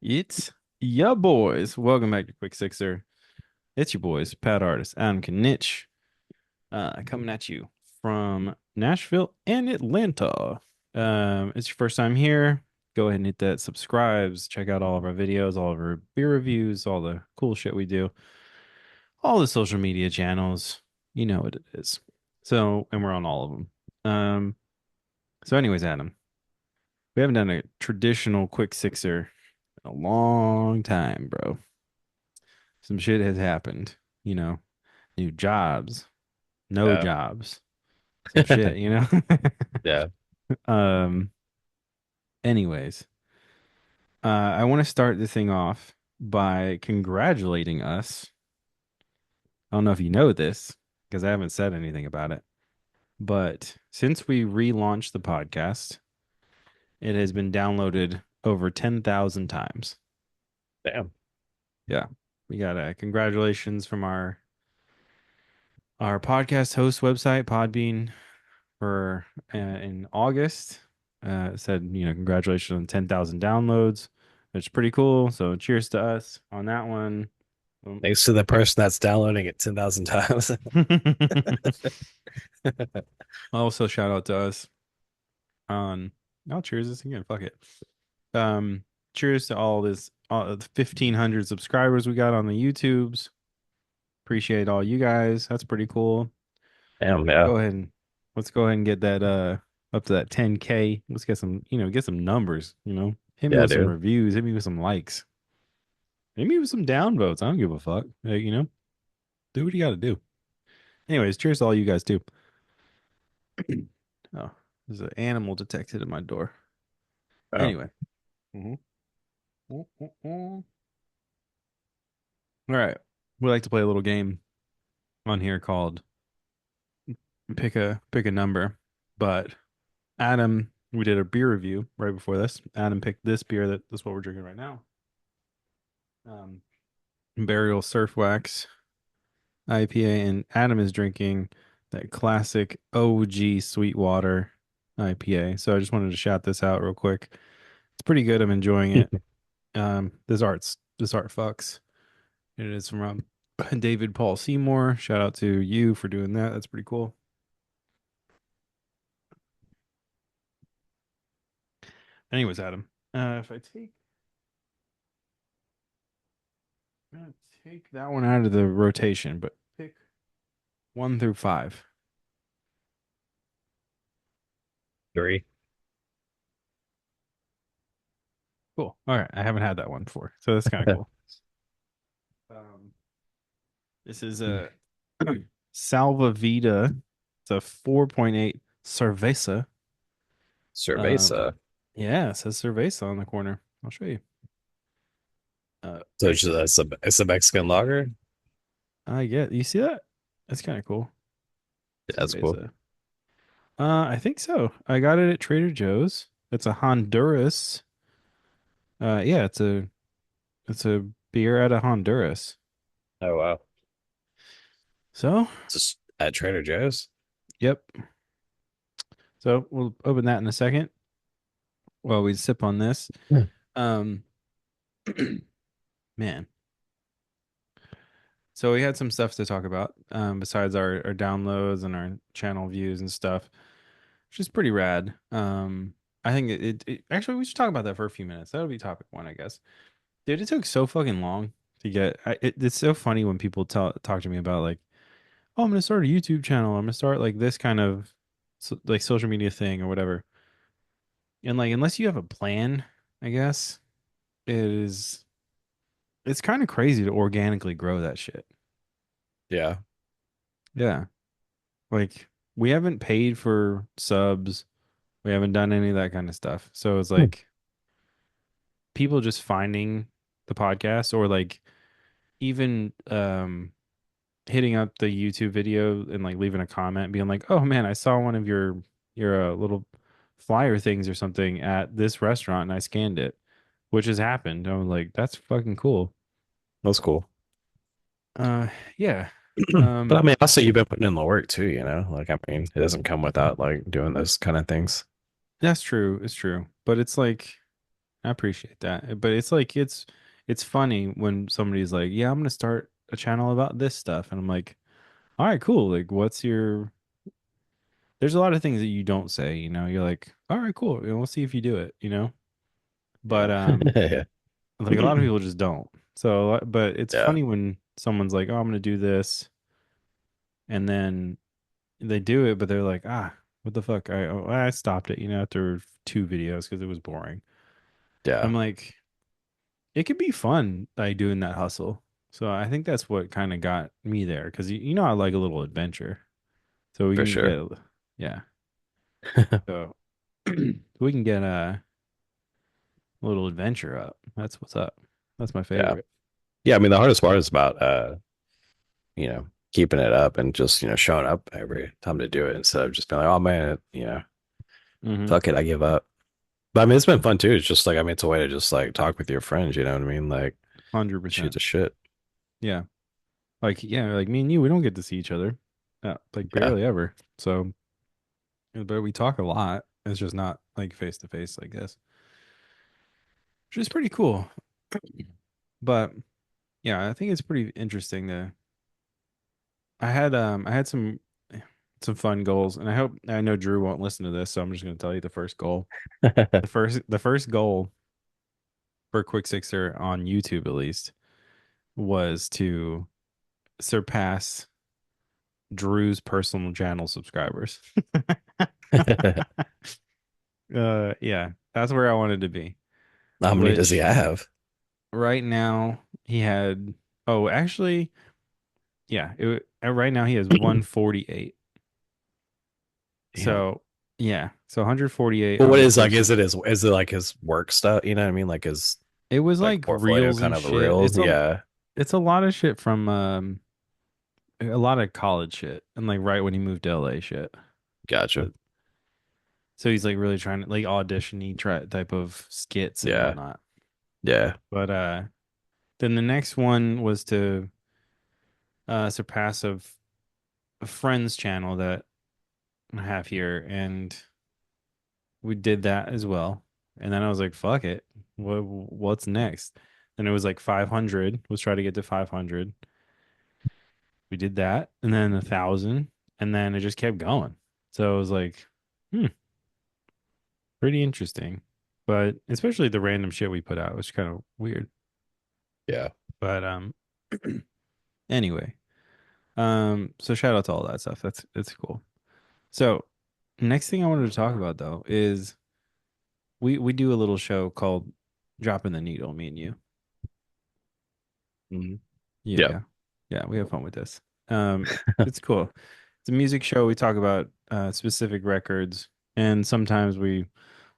It's ya boys. Welcome back to Quick Sixer. It's your boys, Pat Artist, Adam Knitch, coming at you from Nashville and Atlanta. It's your first time here. Go ahead and hit that subscribes. Check out all of our videos, all of our beer reviews, all the cool shit we do, all the social media channels. You know what it is. So, and we're on all of them. Anyways, Adam, we haven't done a traditional Quick Sixer in a long time, bro. Some shit has happened, you know, new jobs, no Yeah. jobs, some shit, you know. Yeah. um, anyways, I want to start the thing off by congratulating us. I don't know if you know this because I haven't said anything about it, but since we relaunched the podcast, it has been downloaded over 10,000 times. Damn. Yeah. We got a congratulations from our podcast host website, Podbean, for in August. It said, congratulations on 10,000 downloads. It's pretty cool. So cheers to us on that one. Thanks to the person that's downloading it 10,000 times. Also, shout out to us on. I'll cheers this again. Fuck it. Um, Cheers to all the 1,500 subscribers we got on the YouTubes. Appreciate all you guys. That's pretty cool. Damn, yeah. Go ahead and let's go ahead and get that up to that 10K. Let's get some, get some numbers. Hit me Yeah, with some dude. reviews, hit me with some likes. Hit me with some downvotes. I don't give a fuck. Do what you got to do. Anyways, cheers to all you guys too. Oh, there's an animal detected at my door. Oh. Anyway. Mhm. All right. We like to play a little game on here called pick a number. But Adam, we did a beer review right before this. Adam picked this beer that's what we're drinking right now. Um, Burial Surf Wax IPA, and Adam is drinking that classic OG Sweetwater IPA. So I just wanted to shout this out real quick. It's pretty good. I'm enjoying it. This art fucks. It is from David Paul Seymour. Shout out to you for doing that. That's pretty cool. Anyways, Adam, if I take that one out of the rotation, but pick 1 through 5. Three. Cool. All right, I haven't had that one before, so that's kind of cool. Um, this is a Salva Vida. It's a 4.8 Cerveza. Um, Cerveza. yeah, it says Cerveza on the corner. I'll show you. So it's a Mexican lager? I get you see that? That's kind of cool. Yeah, that's cool. Cerveza. I think so. I got it at Trader Joe's. It's a Honduras. Yeah, it's a beer out of Honduras. Oh, wow. So, Just at Trader Joe's? yep. So we'll open that in a second while we sip on this. Hmm. Um, man. So we had some stuff to talk about, besides our downloads and our channel views and stuff, which is pretty rad. I think actually we should talk about that for a few minutes. That'll be topic one, I guess. Dude, it took so fucking long to get. It's so funny when people talk to me about like, oh, I'm gonna start a YouTube channel. I'm gonna start like this kind of like social media thing or whatever. And like, unless you have a plan, I guess it is. It's kind of crazy to organically grow that shit. Yeah. Yeah. Like we haven't paid for subs. We haven't done any of that kind of stuff. So it's Hmm. like people just finding the podcast or like even hitting up the YouTube video and like leaving a comment being like, "Oh man, I saw one of your little flyer things or something at this restaurant and I scanned it." Which has happened. I was like, "That's fucking cool." That's cool. Uh yeah. But I Um mean, also you've been putting in the work too, you know? Like, I mean, it doesn't come without like doing those kind of things. that's true. It's true. But it's like I appreciate that. But it's like it's funny when somebody's like, "Yeah, I'm gonna start a channel about this stuff," and I'm like, "All right, cool. Like, what's your?" There's a lot of things that you don't say. You're like, "All right, cool. We'll see if you do it." But Yeah. like a lot of people just don't. So, but it's Yeah. funny when someone's like, "Oh, I'm gonna do this," and then they do it, but they're like, "Ah, what the fuck? I stopped it," after two videos because it was boring. I'm Yeah. like, it could be fun, like doing that hustle. So I think that's what kind of got me there because I like a little adventure. So we For can sure. get, yeah. So we can get a little adventure up. That's what's up. That's my Yeah. favorite. Yeah. I mean, the hardest part is about, keeping it up and just, showing up every time to do it instead of just being like, oh man, Mm-hmm. fuck it, I give up. But I mean, it's been fun too. It's just like, I mean, it's a way to just like talk with your friends, you know what I mean? Like, shoot 100%. the shit. Yeah. Like, yeah, like me and you, we don't get to see each other. Like Yeah. barely ever. So, but we talk a lot. It's just not like face to face, I guess. Which is pretty cool. But yeah, I think it's pretty interesting to I had some fun goals, and I know Drew won't listen to this, so I'm just gonna tell you the first goal. The first goal for Quick Sixer on YouTube at least was to surpass Drew's personal channel subscribers. Yeah, that's where I wanted to be. How many does he Which have? right now he had oh actually yeah, right now he has 148. Damn. So yeah, so 148 But on what his is like, first. is it like his work stuff? You know what I mean? Like his It was like like portfolio reels kind and of a shit. reel? Yeah. It's a lot of shit from a lot of college shit and like right when he moved to LA shit. Gotcha. But so he's like really trying to like audition try type of skits and Yeah. whatnot. Yeah. But then the next one was to surpass of a friend's channel that I have here, and we did that as well. And then I was like, fuck it. What's next? And it was like 500. Was try to get to 500. We did that, and then 1,000, and then it just kept going. So it was like, hmm, pretty interesting. But especially the random shit we put out was kind of weird. Yeah. But anyway, so shout out to all that stuff. That's cool. So next thing I wanted to talk about though is we do a little show called Dropping the Needle, me and you. Mhm. Yep. Yeah. Yeah, we have fun with this. It's cool. It's a music show. We talk about specific records, and sometimes we'll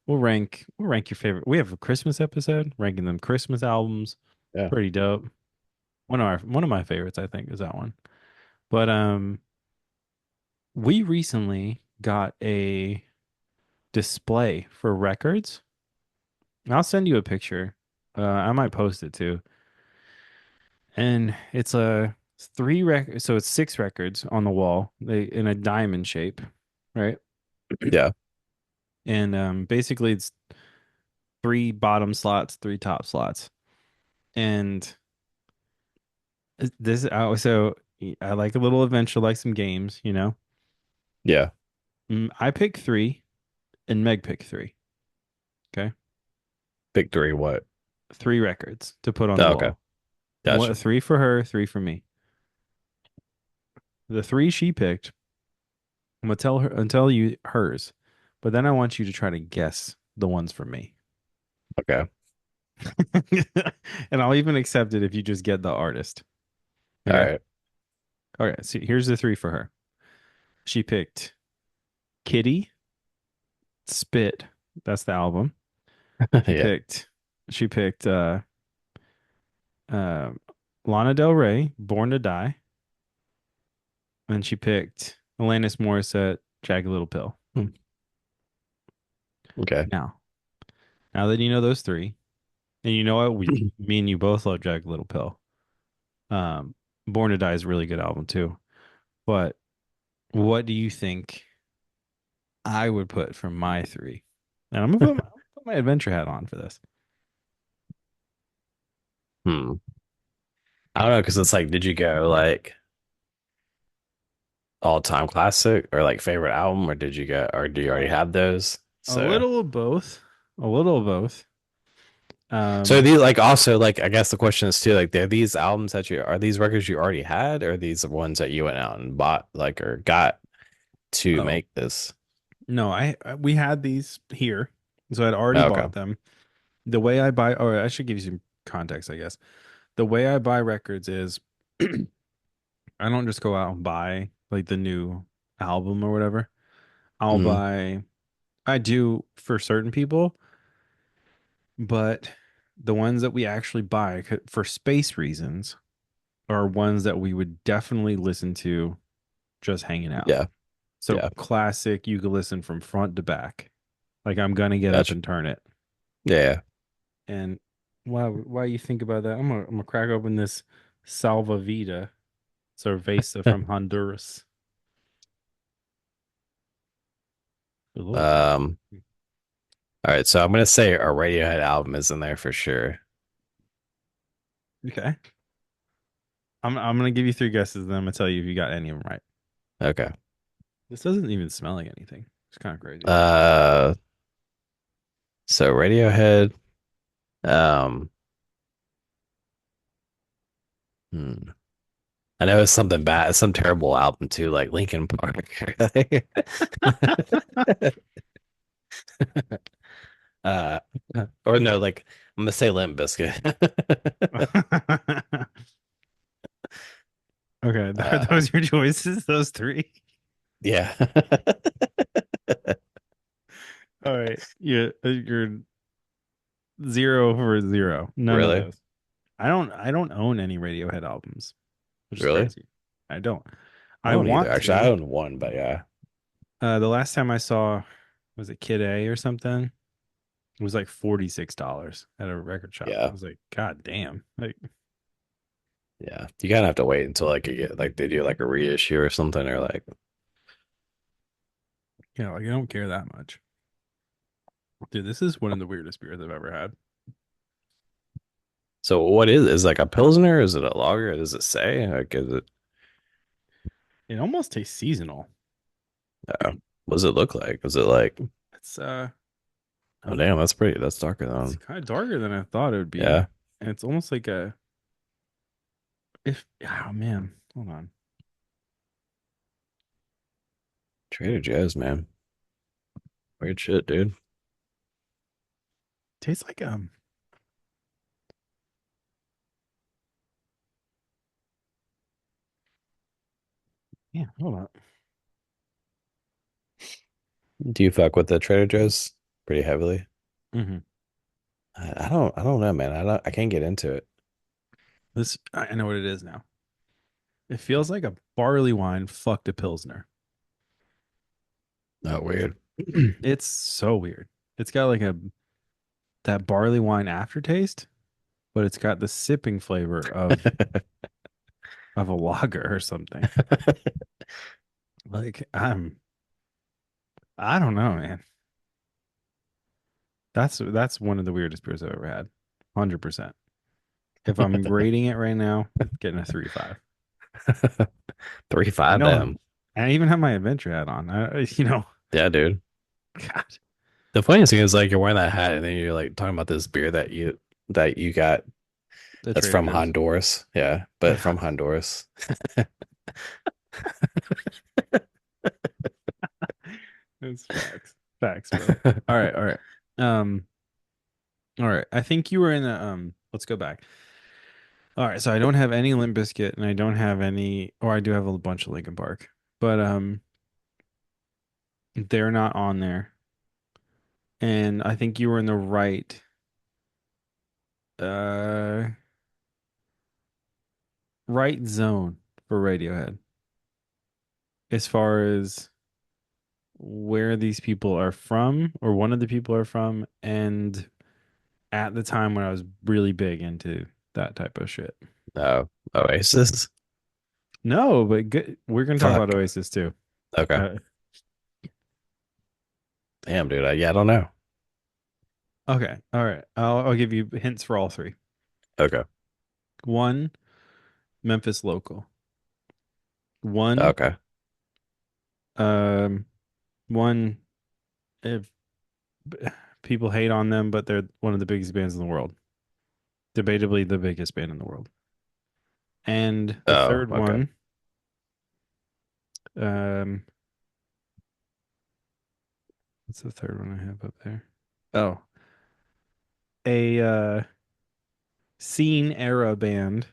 rank your favorite. We have a Christmas episode ranking them Christmas albums. Yeah. Pretty dope. One of my favorites, I think, is that one. But we recently got a display for records. I'll send you a picture. I might post it too. And it's three records, so it's six records on the wall, in a diamond shape, right? Yeah. And basically it's three bottom slots, three top slots. And so I like a little adventure, like some games. Yeah. I pick three, and Meg pick three. Okay, Victory. What? three records to put on the Oh, okay. wall. Gotcha. What? Three for her, three for me. The three she picked, I'm gonna tell you hers, but then I want you to try to guess the ones for me. Okay. And I'll even accept it if you just get the artist. All Okay. right. Okay. So here's the three for her. She picked Kitty, Spit. That's the album. She Yeah. picked. She picked uh, Lana Del Rey, Born to Die, and she picked Alanis Morissette, Jagged Little Pill. Hmm. Okay. Now, now that you know those three, and you know what, me and you both love Jagged Little Pill. Um, Born to Die is a really good album too. But what do you think I would put for my three? And I'm gonna put my adventure hat on for this. Hmm. I don't know because it's like, did you go like all time classic or like favorite album, or did you go, or do you already Uh, have those? a So, little of both. A little of both. so Um, these like also like I guess the question is too like, are these albums that you are these records you already had, or are these the ones that you went out and bought like or got to oh make this? no, we had these here, so I'd already Oh, okay. bought them. The way I buy, or I should give you some context, I guess. The way I buy records is I don't just go out and buy like the new album or whatever. I'll Hmm. buy, I do for certain people, but the ones that we actually buy for space reasons are ones that we would definitely listen to just hanging out. Yeah. So Yeah. classic, you can listen from front to back. Like I'm gonna get up Gotcha. and turn it. Yeah. And why you think about that? I'm gonna crack open this Salva Vida Cerveza Yeah. from Honduras. Ooh. Um. All right. So I'm gonna say our Radiohead album is in there for sure. Okay. I'm gonna give you three guesses, then I'm gonna tell you if you got any of them right. Okay. This doesn't even smell like anything. It's kind of crazy. Uh. So Radiohead. Um. Hmm. I know it's something bad. It's some terrible album too, like Linkin Park. uh, or no, like I'm gonna say Limp Bizkit. Okay, uh, those your choices, those three. yeah. All right, you're 0 for 0. None of Really? those. I don't own any Radiohead albums, which is Really? crazy. I don't. I I don't either. want Actually, I to. own one, but yeah. The last time I saw was it Kid A or something? It was like $46 at a record shop. I Yeah. was like, God damn. Like, Yeah. You kind of have to wait until like you get like they do like a reissue or something or like like I don't care that much. Dude, this is one of the weirdest beers I've ever had. so what is like a Pilsner? Is it a lager? Does it say? Like is it It almost tastes seasonal. what does it look like? Is it like It's oh damn, that's pretty that's darker it's than kind of darker than I thought it would be. yeah. And it's almost like a if oh man, hold on. Trader Joe's, man. Weird shit, dude. Tastes like yeah, hold on. Do you fuck with the Trader Joe's pretty heavily? Hmm. I don't know, man. I can't get into it. This I know what it is now. It feels like a barley wine fucked a pilsner. Not weird. It's so weird. It's got like a that barley wine aftertaste, but it's got the sipping flavor of a lager or something. Like I don't know, man. That's one of the weirdest beers I've ever had. 100%. If I'm rating it right now, getting a 3.5. Three I five know them. I even have my adventure hat on. Yeah, dude. God, The funniest thing is like you're wearing that hat and then you're like talking about this beer that you got the that's Trader from Joe's. Honduras. Yeah, but Yeah, from Honduras. it's facts. Facts, bro. All right, all right. Um, all right. I think you were in a let's go back. All right, so I don't have any Limp Bizkit and I don't have any or I do have a bunch of Linkin Park. But they're not on there. And I think you were in the uh right zone for Radiohead as far as where these people are from or one of the people are from and at the time when I was really big into that type of shit. No, Oasis. No, but good. We're gonna talk about Fuck. Oasis too. Okay. Uh, Damn, dude. Yeah, I don't know. okay, all right. I'll give you hints for all three. Okay. One Memphis local. One Okay. um one if people hate on them, but they're one of the biggest bands in the world. Debatably the biggest band in the world. And the Oh, third okay. one, um, what's the third one I have up there? Oh, a scene era band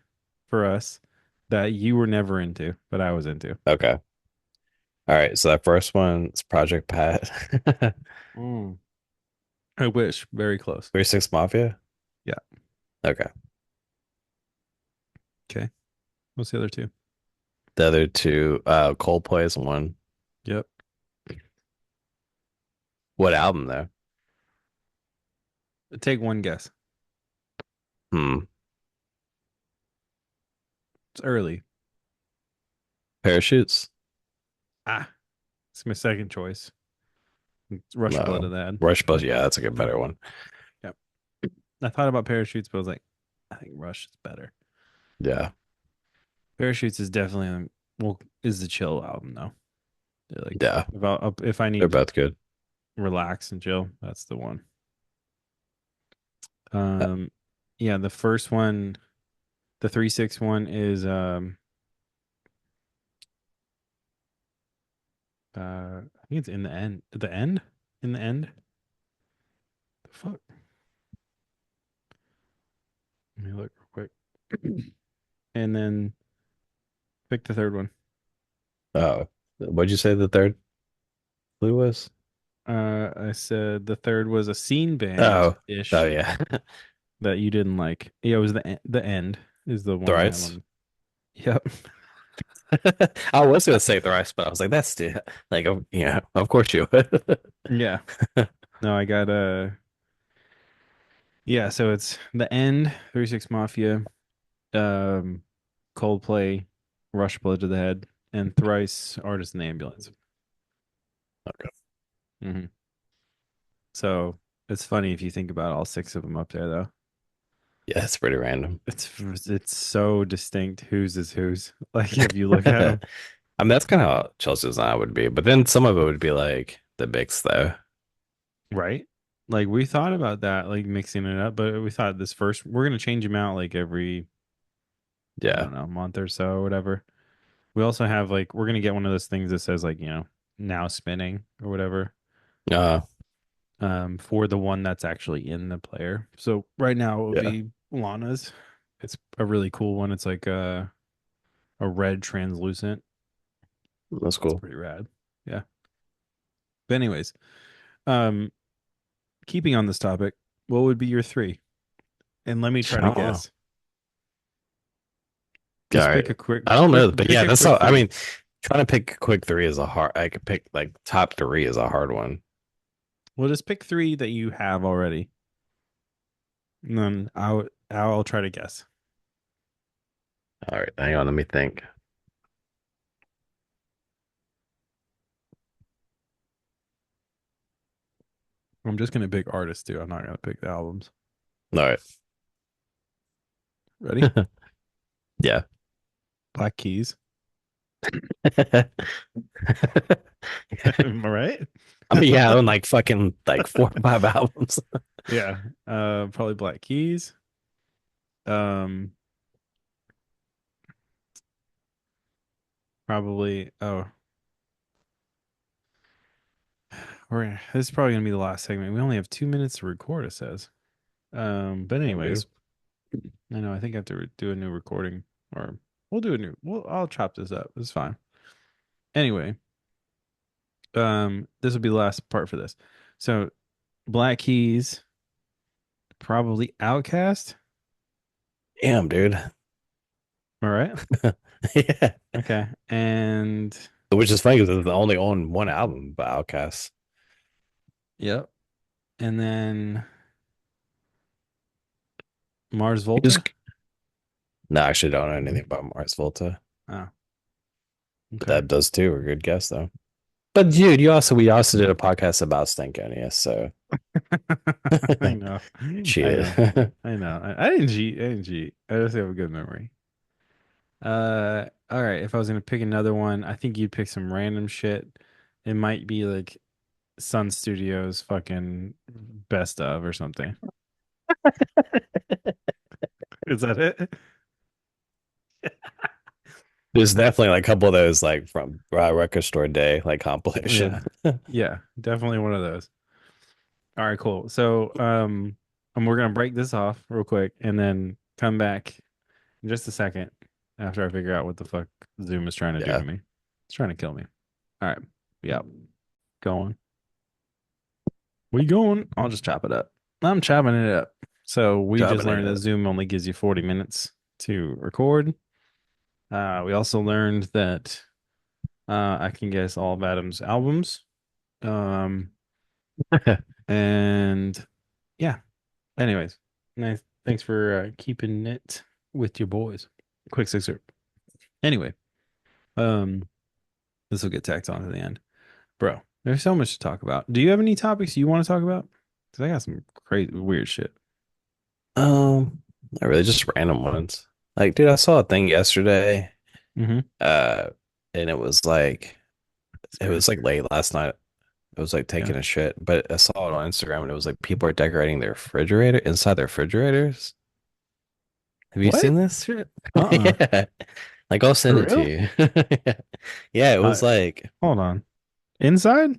for us that you were never into, but I was into. Okay. All right. So that first one is Project Pat. Mm. I wish. Very close. 36 Mafia. Yeah. Okay. Okay. What's the other two? The other two, Coldplay is one. Yep. What album though? Take one guess. Hmm. It's early. Parachutes? Ah, it's my second choice. It's Rush Blood No. of the Head. Rush, but yeah, that's a good better one. Yep. I thought about Parachutes, but I was like, I think Rush is better. Yeah. Parachutes is definitely well is the chill album though. They're like Yeah. if I They're need to both good. relax and chill, that's the one. Uh, Um, yeah, the first one, the 361 is I think it's in the end. The end? In the end? The fuck? Let me look real quick. And then pick the third one. oh. What'd you say the third clue was? I said the third was a scene band Oh. Oh ish yeah. that you didn't like. Yeah, it was the end is the one I have Thrice. on. Yep. I was gonna say thrice, but I was like, that's too like yeah, of course you would. Yeah. No, I got yeah, so it's the end, 36 Mafia, um Coldplay, Rush Blood to the Head, and Thrice Artist in the Ambulance. Okay. hmm So it's funny if you think about all six of them up there, though. Yeah, it's pretty random. It's so distinct. Whose is whose? Like if you look at them, I mean, that's kind of how Chelsea's and I would be, but then some of it would be like the Bigs, though. right? Like we thought about that, like mixing it up, but we thought this first we're gonna change them out like every I Yeah. don't know month or so or whatever. We also have like we're gonna get one of those things that says like now spinning or whatever. Uh, For the one that's actually in the player. So right now it would yeah, be Lana's. It's a really cool one. It's like a red translucent. that's It's cool. pretty rad. Yeah. But anyways, um, keeping on this topic, what would be your three? And let me try I to don't know. guess. All Just right. pick a quick, I don't quick, know, but pick yeah, a that's quick all. I three. mean, trying to pick a quick three is a hard. I could pick like top three is a hard one. Well, just pick three that you have already. And then I'll try to guess. All right, hang on, let me think. I'm just gonna pick artists too. I'm not gonna pick the albums. All right. Ready? Yeah. Black Keys. Am I right? I mean, yeah, I own like fucking like 4 or 5 albums. Yeah. Probably Black Keys. Um, probably. Oh, this is probably gonna be the last segment. We only have 2 minutes to record. It says. But Damn, dude. anyways, I know. I think I have to do a new recording, or we'll do a new. Well, I'll chop this up. It's fine. Anyway, this will be the last part for this. So, Black Keys, probably Outcast. Damn, dude. All right. Yeah. Okay. And Which is funny because they only own one album by Outkast. yep. And then Mars Just Volta. no, I actually don't know anything about Mars Volta, Oh, but okay. that does too. A good guess though. But dude, we also did a podcast about Stankonia, so I know. I shit. know. I know. I didn't cheat. I didn't cheat. I just have a good memory. All right. If I was gonna pick another one, I think you'd pick some random shit. It might be like Sun Studios fucking best of or something. Is that it? There's definitely like a couple of those like from Record Store Day like compilation. Yeah. Yeah. Definitely one of those. All right, cool. So, and we're gonna break this off real quick and then come back in just a second after I figure out what the fuck Zoom is trying to do to Yeah, me. It's trying to kill me. All right. Yeah. Going. We going? I'll just chop it up. I'm chopping it up. So we just chopping it learned that up. Zoom only gives you 40 minutes to record. We also learned that I can guess all of Adam's albums. Um, and yeah. Anyways, nice. Thanks for keeping it with your boys. Quick sixer. Anyway, um, this will get tacked on to the end, bro. There's so much to talk about. Do you have any topics you want to talk about? Because I got some crazy, weird shit. Not really, just random ones. Like, dude, I saw a thing yesterday, Mm-hmm. uh, and it was like late last night. It was like Yeah. taking a shit, but I saw it on Instagram and it was like people are decorating their refrigerator inside their refrigerators. Have you What? seen this shit? Uh-uh. Yeah. Like I'll For send it to real? you. Yeah, it Uh, was like hold on. Inside?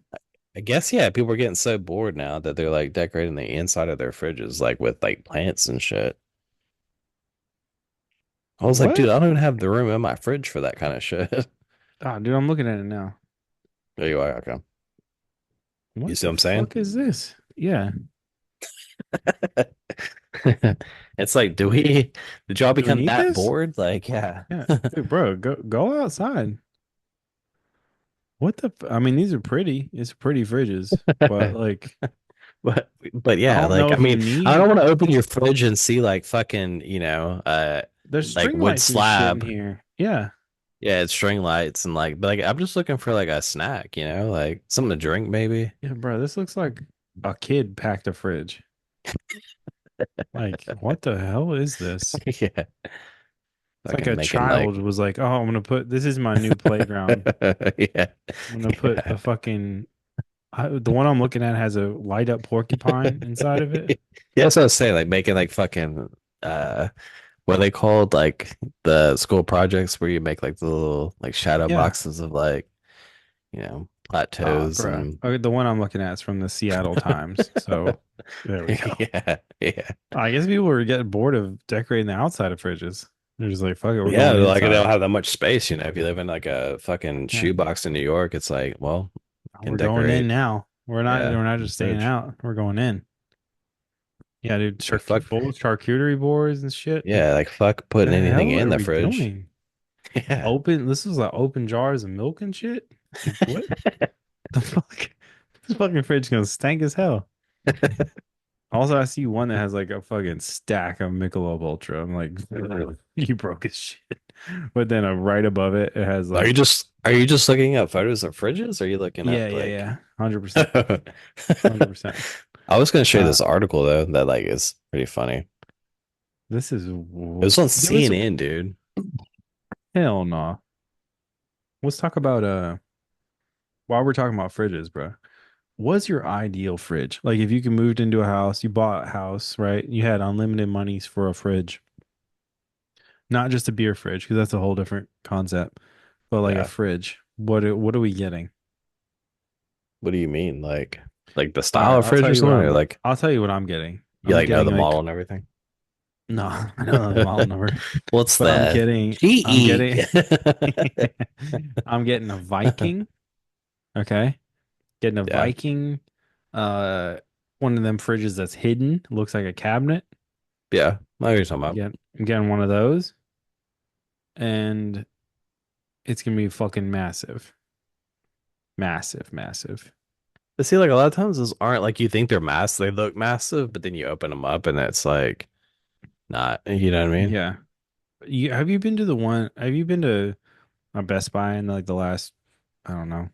I guess yeah, people are getting so bored now that they're like decorating the inside of their fridges like with like plants and shit. I was like, dude, What? I don't even have the room in my fridge for that kind of shit. Oh, dude, I'm looking at it now. There you are, okay. You What see what the I'm saying? fuck is this? Yeah. It's like, did y'all Do we become need that this? bored? Like, yeah. Yeah. Dude, bro, go outside. What the I mean, these are pretty. It's pretty fridges, but like But I yeah, don't know like I if you mean, I don't need want to open your fridge and see like fucking, there's like string wood lights and shit in slab. here. Yeah. Yeah, it's string lights and like, but like I'm just looking for like a snack, like something to drink maybe. Yeah, bro, this looks like a kid packed a fridge. Like, what the hell is this? Yeah, It's like fucking a making like, child was like, "Oh, I'm gonna put this is my new playground. yeah, I'm gonna put yeah. a fucking the one I'm looking at has a light up porcupine inside of it. Yeah, that's what I was saying, like making like fucking what are they called? Like the school projects where you make like the little like shadow Yeah. boxes of like, Ah, plateaus bro. and Okay, the one I'm looking at is from the Seattle Times. So there we go. yeah, yeah. I guess people were getting bored of decorating the outside of fridges. They're just like, fuck it, we're Yeah, going like they don't inside. have that much space, If you live in like a fucking Yeah. shoebox in New York, it's like, well, you can We're going in decorate, now. yeah, We're not your just staying fridge. out. We're going in. Yeah, dude, Like fuck, full charcuterie boards and shit. Like, yeah, like fuck the putting anything hell in are the we fridge. doing? Yeah. Open, this is like open jars of milk and shit. Like, what the fuck? This fucking fridge gonna stank as hell. Also, I see one that has like a fucking stack of Michelob Ultra. I'm like, you broke his shit. But then right above it, it has like, Are you just looking at photos of fridges? Or are you looking yeah, up yeah, like yeah, 100%, I 100%. was gonna show you Uh, this article though that like is pretty funny. this is It was on give us CNN, dude. hell no. Let's talk about while we're talking about fridges, bro. What's your ideal fridge? Like if you can moved into a house, you bought a house, right? You had unlimited monies for a fridge, not just a beer fridge, because that's a whole different concept, but like a Yeah. fridge. What are we getting? What do you mean? Like the All style right, of fridge or something? Or like I'll tell you what I'm getting. you I'm like know getting the model like and everything? no, I don't know the model number, What's but the I'm GE? getting I'm getting a Viking, okay? Getting a Yeah. Viking, uh, one of them fridges that's hidden, looks like a cabinet. Yeah. I know what you're talking about. I'm getting one of those, and it's gonna be fucking massive, massive, massive. But see, like a lot of times those aren't like you think they're massive. They look massive, but then you open them up and it's like not. You know what I mean? Yeah. Have you been to the one? Have you been to a Best Buy in like the last, I don't know,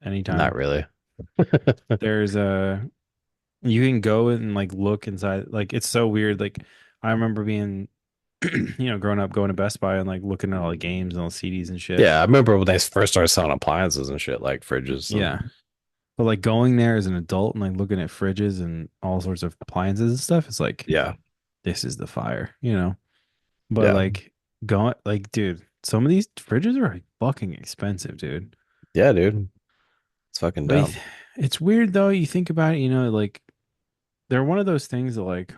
Not anytime. really. There's a you can go and like look inside. Like it's so weird. Like I remember being, growing up, going to Best Buy and like looking at all the games and all the CDs and shit. Yeah, I remember when they first started selling appliances and shit, like fridges Yeah. and But like going there as an adult and like looking at fridges and all sorts of appliances and stuff, it's like yeah, this is the fire. But yeah, like going like, dude, some of these fridges are like fucking expensive, dude. yeah, dude. It's fucking But dumb. it's weird though. You think about it, like they're one of those things that like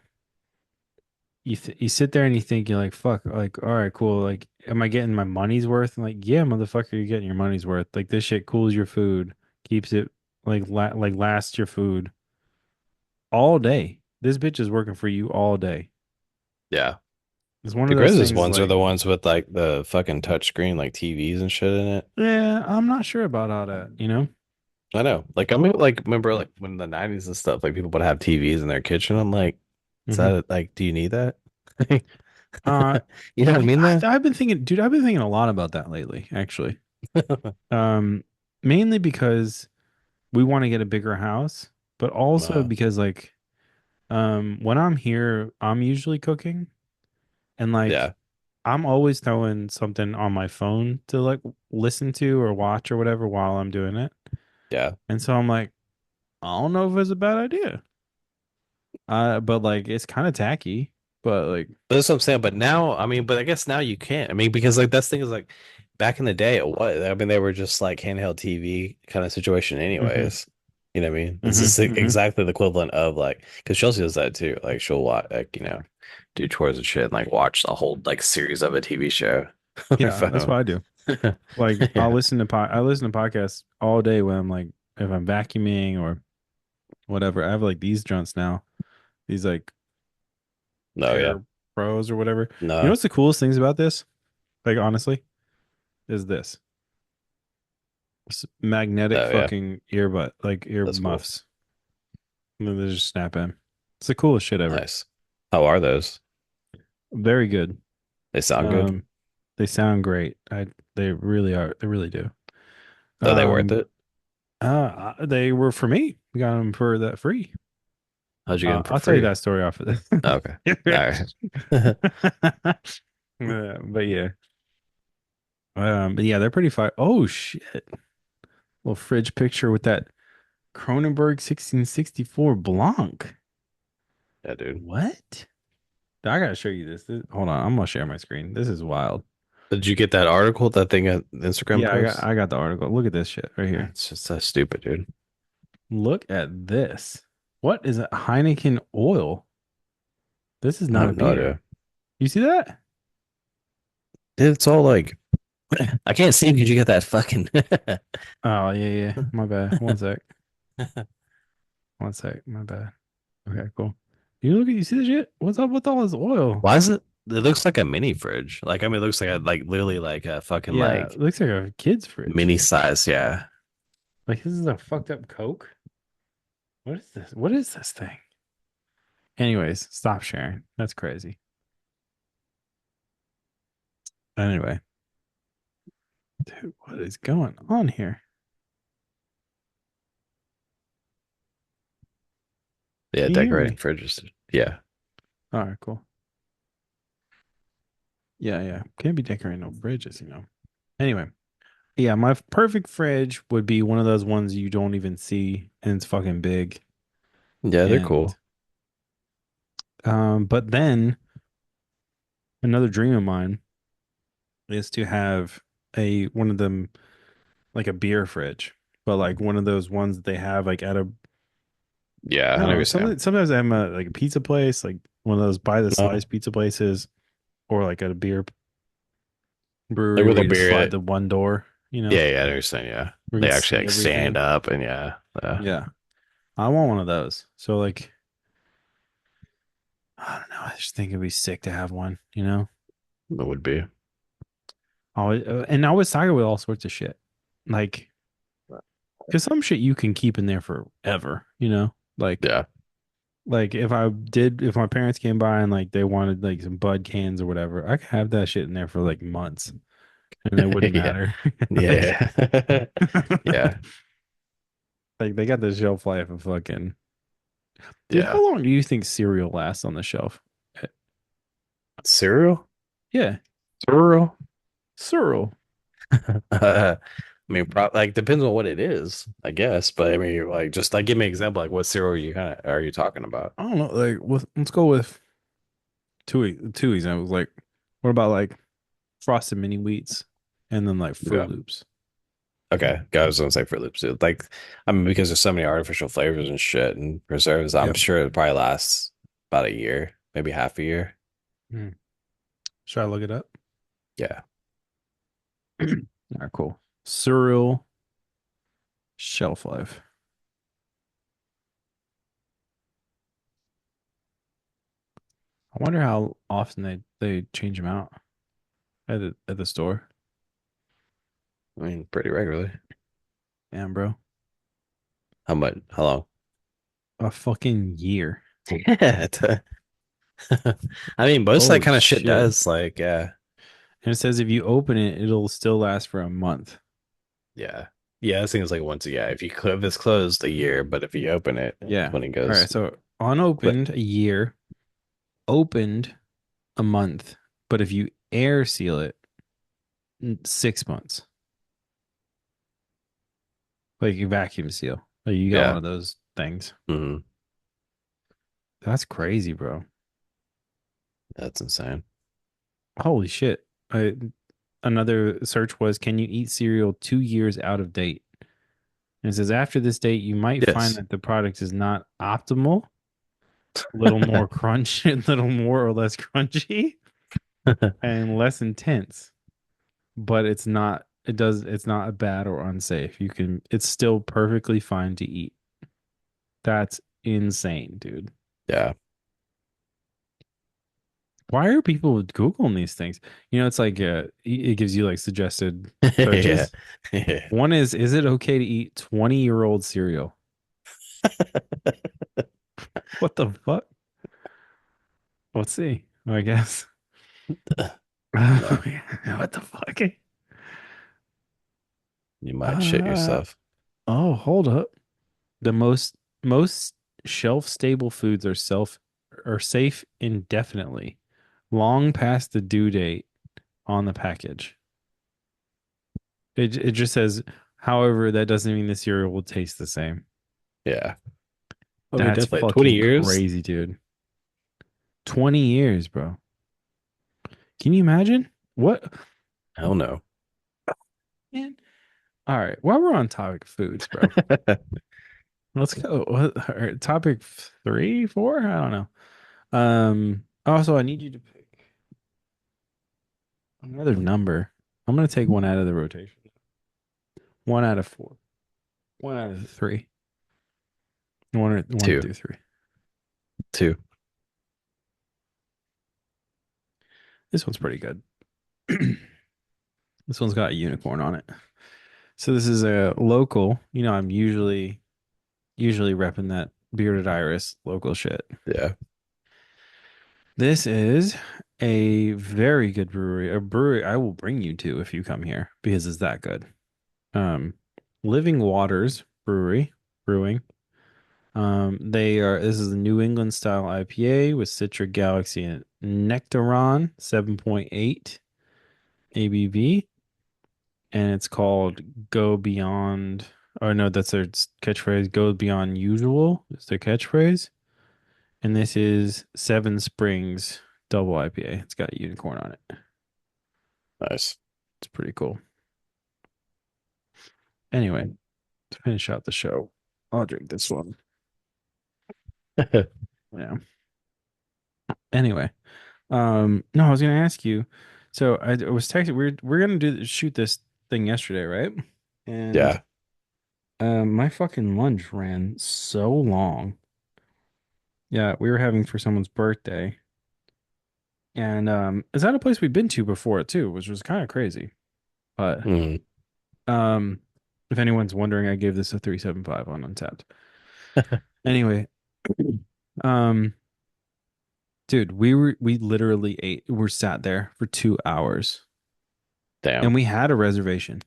you sit there and you think you're like, fuck, like, all right, cool. Like, am I getting my money's worth? And like, yeah, motherfucker, you're getting your money's worth. Like this shit cools your food, keeps it like lasts your food all day. This bitch is working for you all day. Yeah. It's one The of those greatest things ones are like, the ones with like the fucking touch screen, like TVs and shit in it. yeah, I'm not sure about all that. I know. Like I mean, like remember like when the 90s and stuff, like people would have TVs in their kitchen. I'm like, is Hmm. that like, do you need that? Uh, You know what I mean though? I've been thinking, dude, I've been thinking a lot about that lately, actually. Um, Mainly because we want to get a bigger house, but also Uh, because like, when I'm here, I'm usually cooking and like yeah, I'm always throwing something on my phone to like listen to or watch or whatever while I'm doing it. yeah. And so I'm like, I don't know if it's a bad idea. But like it's kind of tacky, but like, But that's what I'm saying. But now, I mean, but I guess now you can't. I mean, because like that's thing is like back in the day, what I mean, they were just like handheld TV kind of situation, hmm anyways. You know what I mean? This hmm is hmm exactly the equivalent of like because Chelsea does that too. Like she'll watch, like do chores and shit, and like watch a whole like series of a TV show on her Yeah, that's phone. what I do. Like Yeah. I listen to podcasts all day when I'm like if I'm vacuuming or whatever. I have like these junts now. These like No, yeah. Air Pros or whatever. You know No. what's the coolest things about this? Like honestly, is this. Magnetic No, yeah. fucking earbud, like ear That's cool. muffs. And then they just snap in. It's the coolest shit ever. Nice. How are those? Very good. They sound good. Um, they sound great. They really are. They really do. Are they worth Um, it? they were for me. We got them for that free. How'd you get them for I'll tell you free? that story off of Oh, okay. this. All right. But yeah. But yeah, they're pretty fire. Oh shit. Little fridge picture with that Kronenberg 1664 Blanc. Yeah, dude. What? I gotta show you Hold on, I'm gonna share my screen. This is wild. Did you get that article, that thing at Instagram Yeah, post? I got the article. Look at this shit right here. It's just so stupid, dude. Look at this. What is it? Heineken oil. This is I not a have no beer. idea. You see that? Dude, it's all like I can't see because you got that fucking Oh yeah, yeah. My bad. One sec. One sec. My bad. Okay, cool. You see the shit? What's up with all this oil? Why is it? It looks like a mini fridge. Like I mean, it looks like a like literally like a fucking Yeah, it like looks like a kid's fridge. mini size. Yeah, Like this is a fucked up Coke. What is this? What is this thing? Anyways, stop sharing. That's crazy. Anyway, dude, what is going on here? yeah. Can you hear Decorating me? fridges. Yeah, All right, cool. Yeah, yeah. Can't be decorating no bridges. Anyway, yeah, my perfect fridge would be one of those ones you don't even see and it's fucking big. yeah. They're And cool. but then another dream of mine is to have a one of them like a beer fridge, but like one of those ones that they have like at a Yeah, I I don't know what know, you're saying. sometimes I'm at like a pizza place, like one of those by the No, slice pizza places, or like at a beer like brewery with where a you just beer. slide the one door, Yeah, yeah. I know what you're saying. Yeah, where you they can actually see like stand everything. up and yeah, yeah. Yeah. I want one of those. So like I don't know. I just think it'd be sick to have one. It would be. And I was talking with all sorts of shit. Like, because some shit you can keep in there forever. Like, Yeah. if my parents came by and like they wanted like some Bud cans or whatever, I could have that shit in there for like months and it wouldn't Yeah. matter. Like, Yeah. Yeah. Like they got the shelf life of fucking dude. Yeah. How long do you think cereal lasts on the shelf? Cereal? Yeah, Cereal? cereal. I mean, like depends on what it is, I guess. But I mean, like just like give me an example. Like what cereal you kind of are you talking about? I don't know. Like, let's go with Tuies. I was like, what about like Frosted Mini Wheats and then like Fruit Yeah. Loops? Okay. I was gonna say Fruit Loops. Too. Like, I mean, because there's so many artificial flavors and shit and preserves, I'm Yep. sure it probably lasts about a year, maybe half a year. Hmm. Should I look it up? Yeah. All right, cool. Cereal shelf life. I wonder how often they change them out at the store. I mean, pretty regularly. Damn, bro, How much? How long? a fucking year. Yeah. I mean, most of that Holy kind of shit shit! does. Like, yeah. And it says if you open it, it'll still last for a month. Yeah. Yeah, it seems like once, yeah, if it's closed a year, but if you open it, Yeah. when it All goes right. So quick. unopened a year, opened a month, but if you air seal it, 6 months. Like you vacuum seal. Like you got one Yeah. of those things. Hmm. That's crazy, bro. That's insane. Holy shit. Another search was, can you eat cereal 2 years out of date? And it says after this date, you might find Yes. that the product is not optimal, a little more crunchy, a little more or less crunchy, and less intense. But it's not bad or unsafe. It's still perfectly fine to eat. That's insane, dude. Yeah. Why are people Googling these things? It's like it gives you like suggested Yeah. searches. Yeah. One is it okay to eat 20-year-old cereal? What the fuck? Let's see. I guess. No, What the fuck? you might shit Uh, yourself. oh, hold up. The most shelf stable foods are safe indefinitely, long past the due date on the package. It just says, however, that doesn't mean the cereal will taste the same. Yeah. I mean, That's definitely 20 fucking years. crazy, dude. 20 years, bro. Can you imagine? What? Hell no. Man. All right. While we're on topic of foods, bro, let's go. All right, topic three, four? I don't know. Also, I need you to pick another number. I'm gonna take one out of the rotation. One out of four. One out of three. One Two. through three. Two. This one's pretty good. This one's got a unicorn on it. So this is a local. I'm usually repping that bearded iris local shit. Yeah. This is a very good brewery. A brewery I will bring you to if you come here because it's that good. Um, Living Waters Brewery Brewing. This is a New England style IPA with Citric Galaxy and Nectaron, 7.8 ABV, and it's called Go Beyond. Oh no, that's their catchphrase. Go Beyond Usual is their catchphrase. And this is Seven Springs Double IPA. It's got a unicorn on it. Nice. It's pretty cool. Anyway, to finish out the show, I'll drink this one. Yeah. Anyway, no, I was gonna ask you. So I was texting. We're gonna shoot this thing yesterday, right? And Yeah. my fucking lunch ran so long. Yeah, we were having for someone's birthday, and is that a place we've been to before too, which was kind of crazy. But Mm. um, if anyone's wondering, I gave this a 3.75 on Untapped. Anyway, um, dude, we literally we're sat there for 2 hours, and Damn. we had a reservation.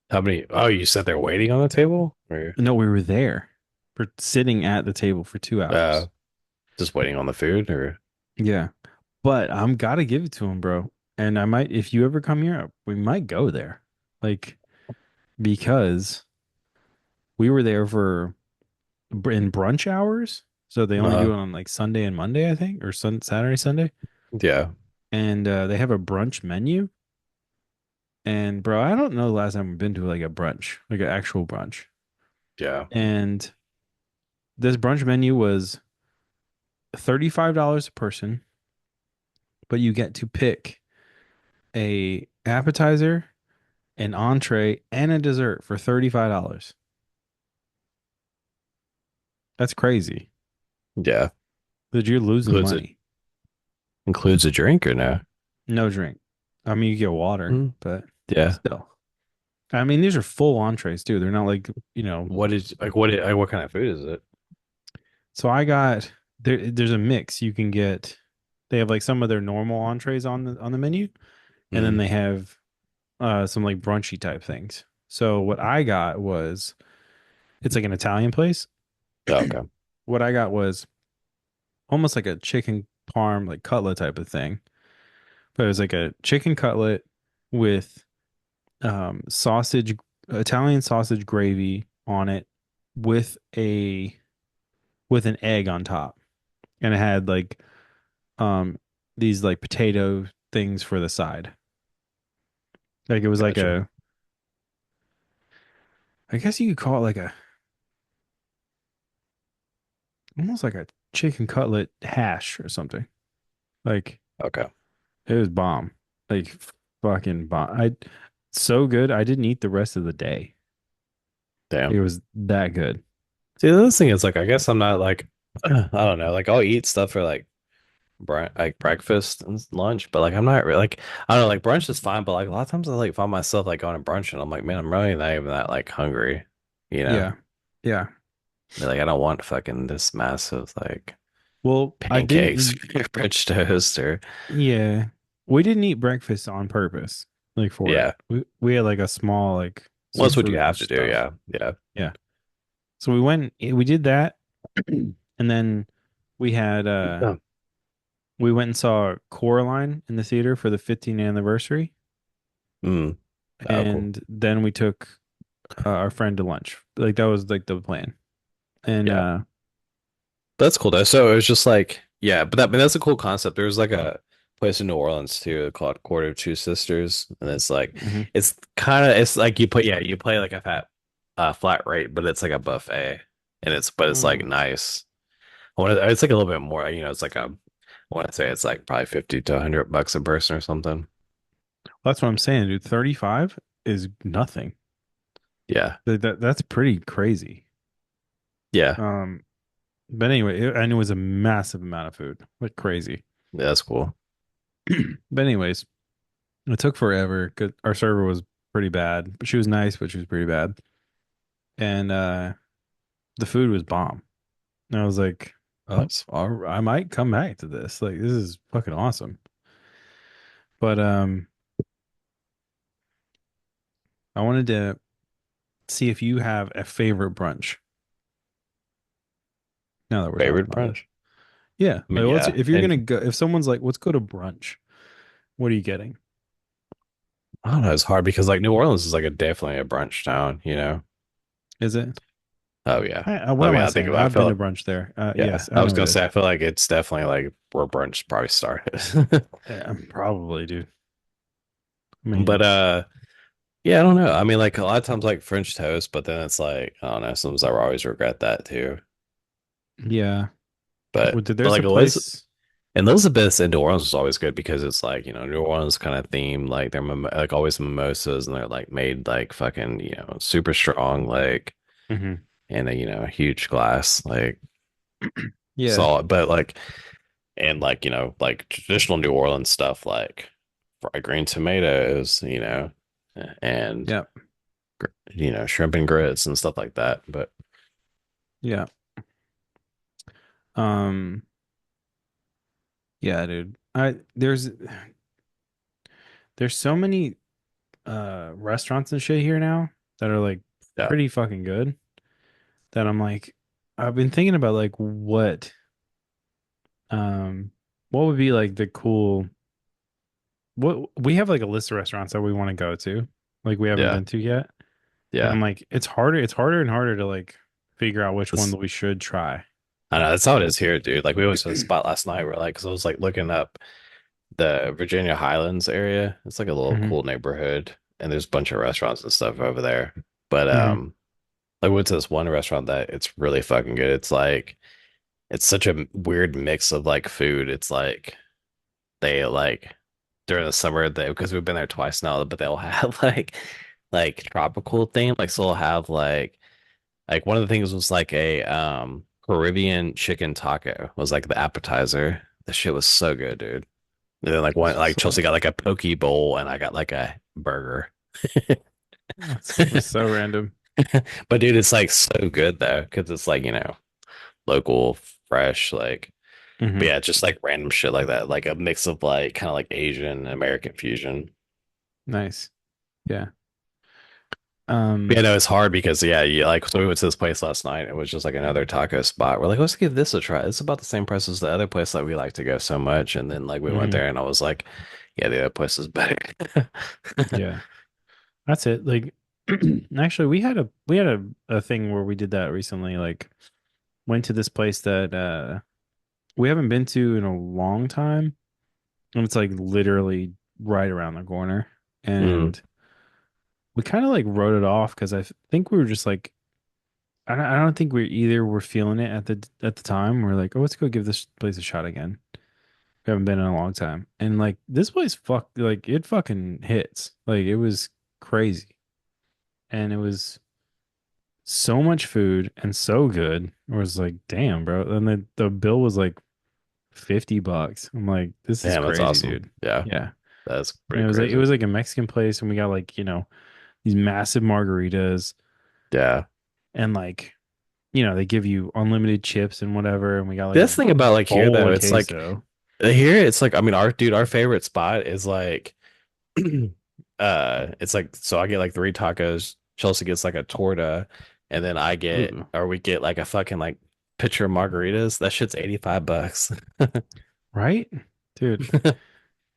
How many? Oh, you sat there waiting on the table, or No, we were there for sitting at the table for 2 hours. just waiting on the food, or Yeah. But I'm gotta give it to him, bro. And I might, if you ever come here, we might go there. Like, because we were there for in brunch hours. So they only do uh, it on like Sunday and Monday, I think, or Saturday, Sunday. yeah, And they have a brunch menu. And bro, I don't know the last time I've been to like a brunch, like an actual brunch. yeah, And this brunch menu was $35 a person, but you get to pick a appetizer, an entree, and a dessert for $35. That's crazy. yeah. That you're losing Includes it money. includes a drink or no? No drink. I mean, you get water, Mm, but yeah. still. I mean, these are full entrees too. They're not like, you know. What is like what kind of food is it? So I got there's a mix. You can get they have like some of their normal entrees on the menu, and then Mm. they have some like brunchy type things. So what I got was it's like an Italian place. Oh, okay. What I got was almost like a chicken parm like cutlet type of thing. But it was like a chicken cutlet with sausage Italian sausage gravy on it with a with an egg on top. And it had like um these like potato things for the side. Like it was like Gotcha. a I guess you could call it like a almost like a chicken cutlet hash or something. Like Okay. it was bomb. Like fucking bomb. I so good. I didn't eat the rest of the day. It Damn. was that good. See, the other thing is like I guess I'm not like I don't know, like I'll eat stuff for like like breakfast and lunch, but like I'm not really like I don't know, like brunch is fine, but like a lot of times I like find myself like going to brunch and I'm like, man, I'm really not even that like hungry, you know? Yeah. Yeah. Like I don't want fucking this massive like Well, I pancakes, didn't French toast, or yeah. We didn't eat breakfast on purpose, like for it. yeah. We had like a small like Well, some that's what you fruit and have to do. stuff. Yeah, yeah. Yeah. So we did that and then we had Oh, we went and saw Coraline in the theater for the 15th anniversary, mm. Oh, cool. and then we took our friend to lunch. Like that was like the plan. And Yeah, that's cool though. So it was just like, yeah, but that's a cool concept. There was like a place in New Orleans too called Quarter of Two Sisters, and it's like, mhm. it's kind of, it's like you put, yeah, you play like a flat rate, but it's like a buffet, and but it's like Mm. nice. It's like a little bit more, it's like I want to say it's like probably 50 to 100 bucks a person or something. That's what I'm saying, dude. 35 is nothing. Yeah, That's pretty crazy. yeah, Um, but anyway, and it was a massive amount of food, like crazy. yeah, that's cool. But anyways, it took forever. 'Cause our server was pretty bad, but she was nice, but she was pretty bad. And the food was bomb. And I was like, oh, Nice. I might come back to this. Like, this is fucking awesome. But I wanted to see if you have a favorite brunch. Now that we're talking Favorite about it, brunch? yeah. I Like, mean, yeah, if you're and gonna go, if someone's like, let's go to brunch, what are you getting? I don't know, it's hard because like New Orleans is like a definitely a brunch town, you know? Is it? Oh yeah. What I am mean, I I think saying? I I've been to feel brunch there. yeah, Yes, I I was know it gonna is. say I feel like it's definitely like where brunch probably started. Probably, dude. I But mean, yeah, I don't know. I mean, like a lot of times like French toast, but then it's like I don't know, sometimes I always regret that too. yeah. But Well, there's a like Eliz place. and Elizabeth's in New Orleans is always good because it's like, New Orleans kind of theme, like they're like always mimosas and they're like made like fucking, super strong, like Mhm. in a, huge glass, like Yeah. solid, but like, and like, like traditional New Orleans stuff, like fried green tomatoes, and, Yeah. shrimp and grits and stuff like that. But Yeah. Um. Yeah, dude. There's so many restaurants and shit here now. that are like Yeah. pretty fucking good. That I'm like, I've been thinking about like um what would be like the cool what we have like a list of restaurants that we want to go to, like we haven't Yeah. been to yet. And Yeah. I'm like, it's harder and harder to like figure out which one That's, that we should try. I know that's how it is here, dude. Like we went to a spot last night where like, cause I was like looking up the Virginia Highlands area. It's like a little Hmm. cool neighborhood, and there's a bunch of restaurants and stuff over there. But Hmm. like we went to this one restaurant that it's really fucking good. It's like it's such a weird mix of like food. It's like they like during the summer they because we've been there twice now, but they'll have like tropical thing. Like so they'll have like one of the things was like a Caribbean chicken taco was like the appetizer. The shit was so good, dude. And then like one like So Chelsea got like a poke bowl and I got like a burger. that's so random. But dude, it's like so good though, because it's like, local, fresh, like but Hmm. yeah, just like random shit like that. Like a mix of like kind of like Asian American fusion. Nice. Yeah. But yeah, Um, no, it's hard because yeah, you like so we went to this place last night. It was just like another taco spot. We're like, let's give this a try. It's about the same price as the other place that we like to go so much. And then like we went mhm. there and I was like, yeah, the other place is better. Yeah. That's it. Like actually we had a thing where we did that recently, like went to this place that we haven't been to in a long time. And it's like literally right around the corner. Mm, And we kind of like wrote it off because think we were just like I don't think we either were feeling it at the time. We're like, oh, let's go give this place a shot again. We haven't been in a long time. And like this place like it fucking hits. Like it was crazy. And it was so much food and so good. It was like, damn, bro. And the bill was like $50. I'm like, this is damn, that's crazy, awesome. dude. Yeah, Yeah. that's And pretty it crazy. was like a Mexican place and we got like, these massive margaritas Yeah. and like, they give you unlimited chips and whatever and we got like a This thing about like here bowl though, of it's like queso. here it's like I mean our favorite spot is like it's like so I get like three tacos, Chelsea gets like a torta, and then I get Ooh. or we get like a fucking like pitcher of margaritas. That shit's $85. Right? Dude, And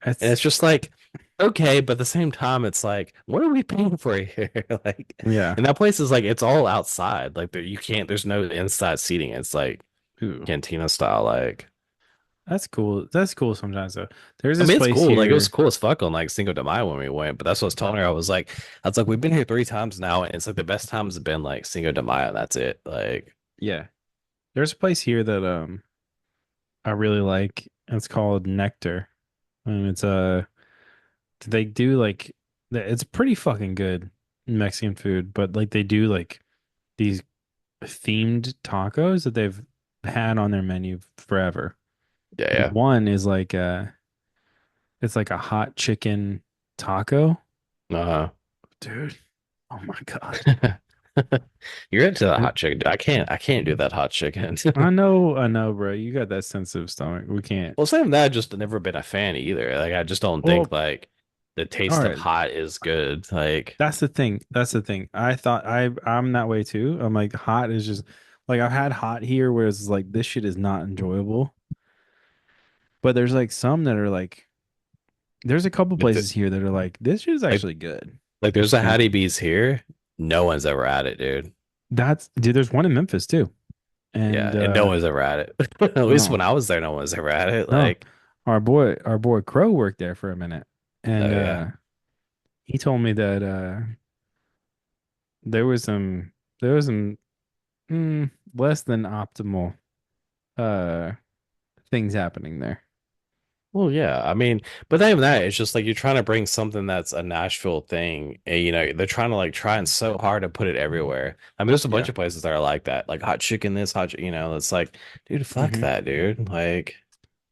that's it's just like, okay, but at the same time, it's like, what are we paying for here? Like, yeah. and that place is like, it's all outside. Like, there, you can't, there's no inside seating. It's like Ooh. cantina style. Like, That's cool. That's cool sometimes though. There's I this mean, it's place cool. Like, it was here. cool as fuck on like Cinco de Mayo when we went. But that's what I was telling her. I was like, we've been here three times now, and it's like the best times have been like Cinco de Mayo. And that's it. Like, Yeah. There's a place here that I really like. It's called Nectar. And it's they do like it's pretty fucking good Mexican food, but like they do like these themed tacos that they've had on their menu forever. And yeah, one is like it's like a hot chicken taco. yeah. Dude, oh my God. You're into the And hot chicken. I can't do that hot chicken. I know, bro. You got that sensitive stomach. We can't. Well, same that, I just never been a fan either. Like, I just don't think Well, like the all taste of right. hot is good. Like, That's the thing. That's the thing. I thought I'm that way too. I'm like hot is just like I've had hot here where it's like this shit is not enjoyable. But there's like some that are like there's a couple if it, places here that are like this shit is like, actually good. like there's a And Hattie B's here. No one's ever at it, dude. that's dude, there's one in Memphis too. Yeah, And and no one's ever at it. At least no, when I was there, no one was ever at it. no. Like, Our boy Crow worked there for a minute. And oh yeah, he told me that there was some less than optimal uh things happening there. well, yeah. I mean, but not even that. It's just like you're trying to bring something that's a Nashville thing, and they're trying to like trying so hard to put it everywhere. I mean, there's a bunch Yeah. of places that are like that, like hot chicken. This hot, it's like, dude, fuck Hmm. that, dude. Like.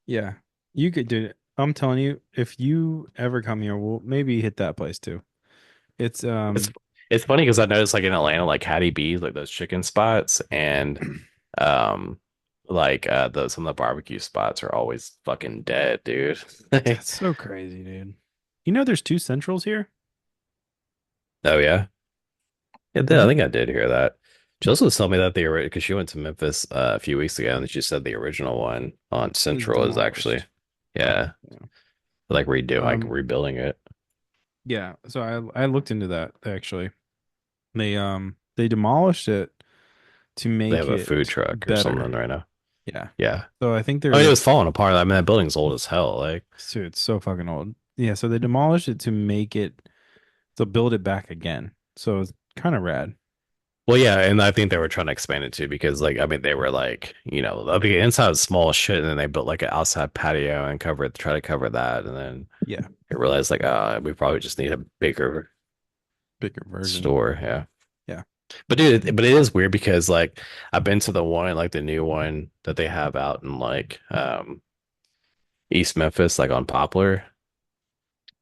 Yeah. You could do it. I'm telling you, if you ever come here, we'll maybe hit that place too. It's It's it's funny because I noticed like in Atlanta, like Hattie B's, like those chicken spots, and um, like the some of the barbecue spots are always fucking dead, dude. that's so crazy, dude. There's two centrals here? Oh yeah, Yeah, I think I did hear that. She also told me that the original, because she went to Memphis a few weeks ago, and she said the original one on It was Central is actually, demolished. yeah, Yeah. like Um, rebuilding it. yeah. So I looked into that actually. They demolished it to They make have a food it truck or better. something right now. Yeah. Yeah. So I think I mean, it they're was falling apart. I mean, that building's old as hell. Like, dude, it's so fucking old. Yeah, so they demolished it to make it to build it back again. So it's kind of rad. well, yeah, and I think they were trying to expand it too because, like, I mean, they were like, the inside was small as shit, and then they built like an outside patio and try to cover that, and then Yeah, they realized like, we probably just need a bigger bigger version. store. Yeah. Yeah. But dude, but it is weird because like I've been to the one like the new one that they have out in like East Memphis, like on Poplar.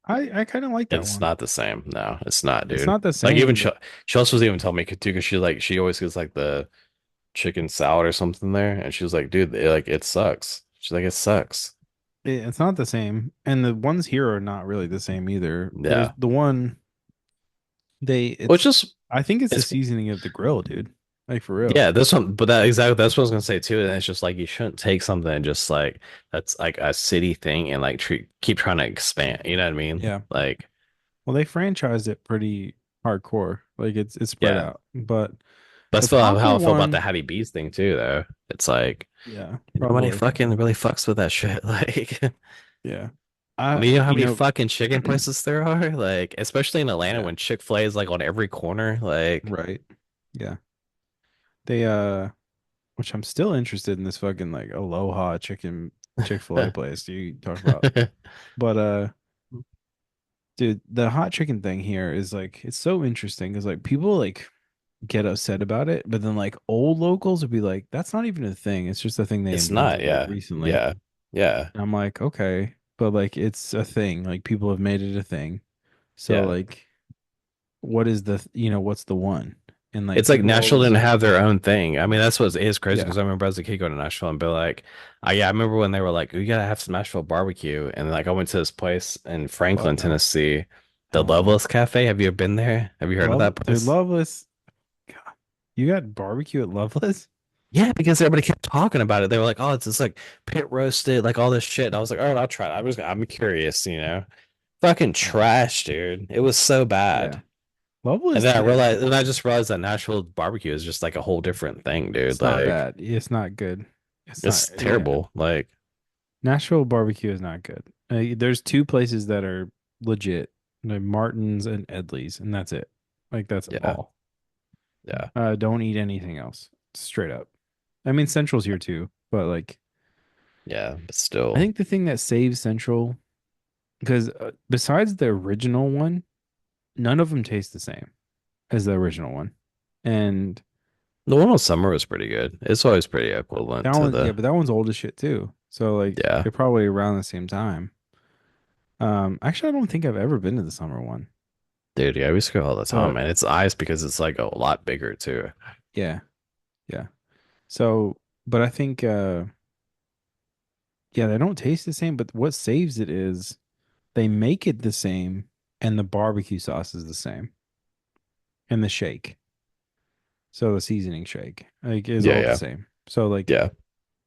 I kind of like that It's one. not the same. No, it's not, It's dude. not the Like even same, but she also was even telling me too because she always gets like the chicken salad or something there, and she was like, dude, it sucks. She's like, it sucks. it's not the same. And the ones here are not really the same either. There's Yeah, the one they which it's just I think it's the it's seasoning of the grill, dude. Like for real. yeah, this one, but that exactly that's what I was gonna say too. And it's just like you shouldn't take something and just like that's like a city thing and like keep trying to expand. You know what I mean? Yeah. Like, Well, they franchised it pretty hardcore. Like it's spread yeah, out. But that's the Poplar how I feel about the one, Hattie B's thing too, though. It's like yeah, nobody probably. fucking really fucks with that shit. Like, Yeah. I mean, you know how many You fucking chicken know, places there are? Like, especially in Atlanta yeah, when Chick-fil-A is like on every corner. Like, right. Yeah. They which I'm still interested in this fucking like Aloha chicken Chick-fil-A place you talk about. But dude, the hot chicken thing here is like it's so interesting because like people like get upset about it, but then like old locals would be like, that's not even a thing. It's just a thing they it's not. invented like Yeah, recently. yeah, yeah, And I'm like, okay, but like it's a thing. Like people have made it a thing. So yeah. like what is what's the one? And like It's like people Nashville always didn't have their own thing. I mean, that's what is crazy yeah. because I remember as a kid going to Nashville and be like, yeah, I remember when they were like, we gotta have some Nashville barbecue. And like I went to this place in Fuck Franklin, no. Tennessee, the Hell no. Loveless Cafe. Have you ever been there? Have you heard of Love that dude, place? Loveless. God, you got barbecue at Loveless? Yeah, because everybody kept talking about it. They were like, oh, it's just like pit roasted, like all this shit. And I was like, all right, I'll try it. I'm curious, Fucking Oh, trash, dude. It was so yeah. bad. Loveless, And I just realized that Nashville barbecue is just like a whole different thing, dude. it's not Like, bad. It's not good. It's not, it's yeah. terrible. Like, Nashville barbecue is not good. There's two places that are legit, like Martin's and Edley's, and that's it. Like that's yeah, all. yeah, Don't eat anything else. Straight up. I mean, Central's here too, but like yeah, but I still. think the thing that saves Central because besides the original one, none of them taste the same as the original one, and The one on summer was pretty good. It's always pretty equivalent that to one, yeah, the, but that one's old as shit too. So like yeah, they're probably around the same time. Actually, I don't think I've ever been to the summer one. dude, yeah, we used to go all the time, But man. It's ice because it's like a lot bigger too. yeah, yeah. So, but I think yeah, they don't taste the same, but what saves it is they make it the same and the barbecue sauce is the same and the shake. So the seasoning shake like is Yeah, all the yeah, same. So like yeah.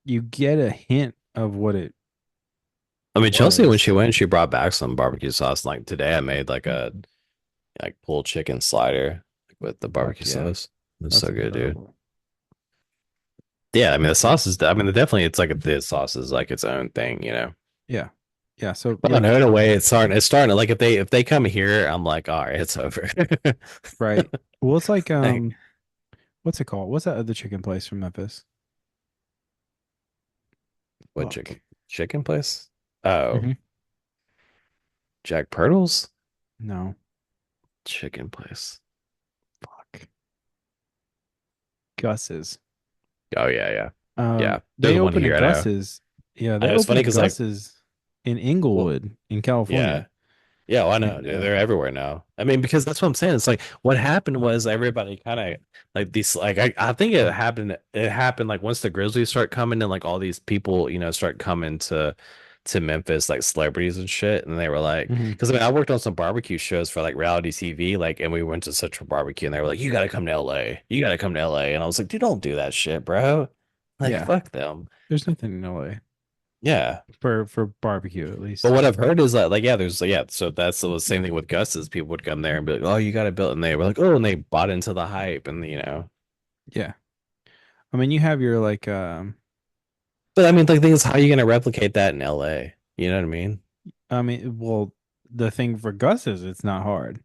you get a hint of what it I mean, Chelsea, when she was. went, she brought back some barbecue sauce. Like today, I made like a like pulled chicken slider with the Fuck barbecue yeah. sauce. It's That's so good, dude. incredible. Yeah, I mean, the sauce is, I mean, definitely, it's like this sauce is like its own thing. Yeah. Yeah. So I don't yeah, know. In a way, it's starting to like if they come here, I'm like, all right, it's over. right. Well, it's like Like, what's it called? What's that other chicken place from Memphis? what Fuck. chicken place? Oh, Hmm. Jack Purtle's No. chicken place. Fuck. Gus's. Oh yeah, yeah. There's They one opened a here. I know. Gus's. Yeah, I they know it's opened funny a because like, Gus's in well, Inglewood in California. yeah. Yeah, well, I know. And They're everywhere now. I mean, because that's what I'm saying. It's like what happened was everybody kind of like these like I think it happened like once the Grizzlies start coming and like all these people, start coming to to Memphis, like celebrities and shit. And they were like, Hmm. because I mean, I worked on some barbecue shows for like reality TV, like, and we went to Central Barbecue, and they were like, "You got to come to LA. You got to come to LA." And I was like, "Dude, don't do that shit, bro. Like, Yeah, fuck them." there's nothing in LA Yeah. for barbecue at But least. what I've heard is that, like, yeah, there's, yeah, so that's the same thing with Gus's. People would come there and be like, "Oh, you got to build," and they were like, "Oh," and they bought into the hype, and Yeah, I mean you have your like but I mean, like, the thing is, how are you gonna replicate that in LA? You know what I mean? I mean, well, the thing for Gus is it's not hard.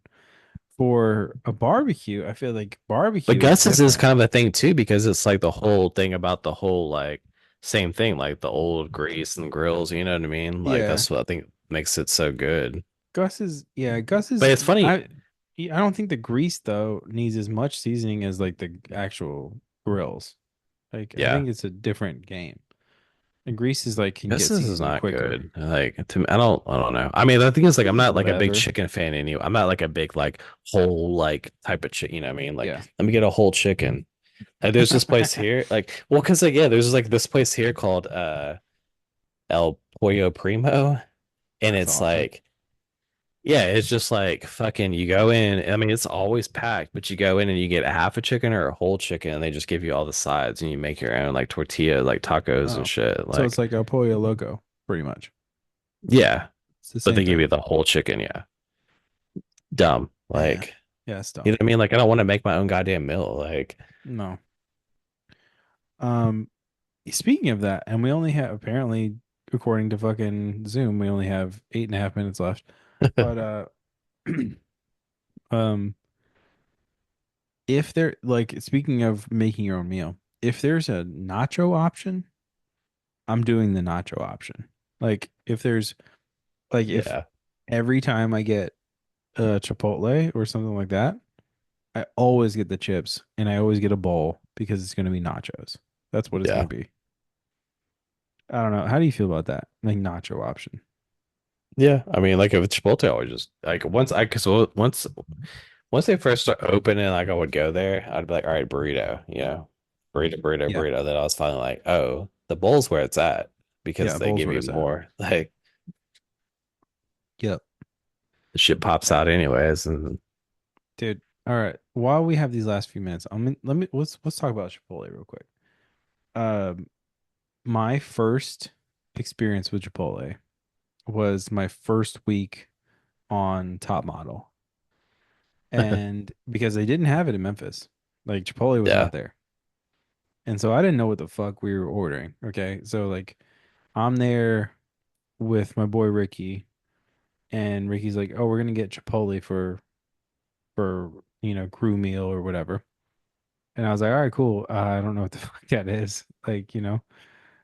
For a barbecue, I feel like But barbecue is Gus's is different. kind of a thing too, because it's like the whole thing about the whole like same thing, like the old grease and grills. You know what I mean? Like Yeah, that's what I think makes it so good. Gus is yeah, Gus But is it's funny, I don't think the grease though needs as much seasoning as like the actual grills. Like I yeah. think it's a different game. The grease is like can get Gus's is seasoned not quicker. good. Like to me, I don't know. I mean, the thing is, like, I'm This is not like a big whatever. chicken fan anyway. I'm not like a big like whole like type of chicken. You know what I mean? Like, Yeah. let me get a whole chicken. There's this place here, like, well, because like yeah, there's like this place here called El Pollo Primo, and That's it's awesome. like, yeah, it's just like fucking you go in. I mean, it's always packed, but you go in and you get a half a chicken or a whole chicken, and they just give you all the sides, and you make your own like tortilla, like tacos and Oh. shit. So it's Like, like El Pollo Loco, pretty much. yeah, It's the but same they give thing. you the whole chicken. Yeah, dumb. Yeah. Like, Yeah, it's you dumb. know what I mean? Like, I don't want to make my own goddamn meal. Like, No. Um, Speaking of that, and we only have apparently, according to fucking Zoom, we only have 8.5 minutes left. But um, if there like speaking of making your own meal, if there's a nacho option, I'm doing the nacho option. Like if there's like if yeah, every time I get Chipotle or something like that, I always get the chips and I always get a bowl because it's gonna be nachos. That's what it's yeah, gonna be. I don't know. How do you feel about that? Like nacho option. yeah. I mean, like, if it's Chipotle, I would just like because once they first start opening, like, I would go there. I'd be like, all right, burrito, burrito, burrito, Yeah. burrito. Then I was finally like, oh, the bowl's where it's at because Yeah, they bowl's give where you it's at. more. Like, Yep. the shit pops out anyways. And Dude. All right. While we have these last few minutes, let me let's talk about Chipotle real quick. Um, my first experience with Chipotle was my first week on Top Model. And because they didn't have it in Memphis, like Chipotle was yeah, not there. And so I didn't know what the fuck we were ordering. Okay. So like I'm there with my boy Ricky, and Ricky's like, "Oh, we're gonna get Chipotle for crew meal or whatever." And I was like, "All right, cool. I don't know what the fuck that is, like, you know."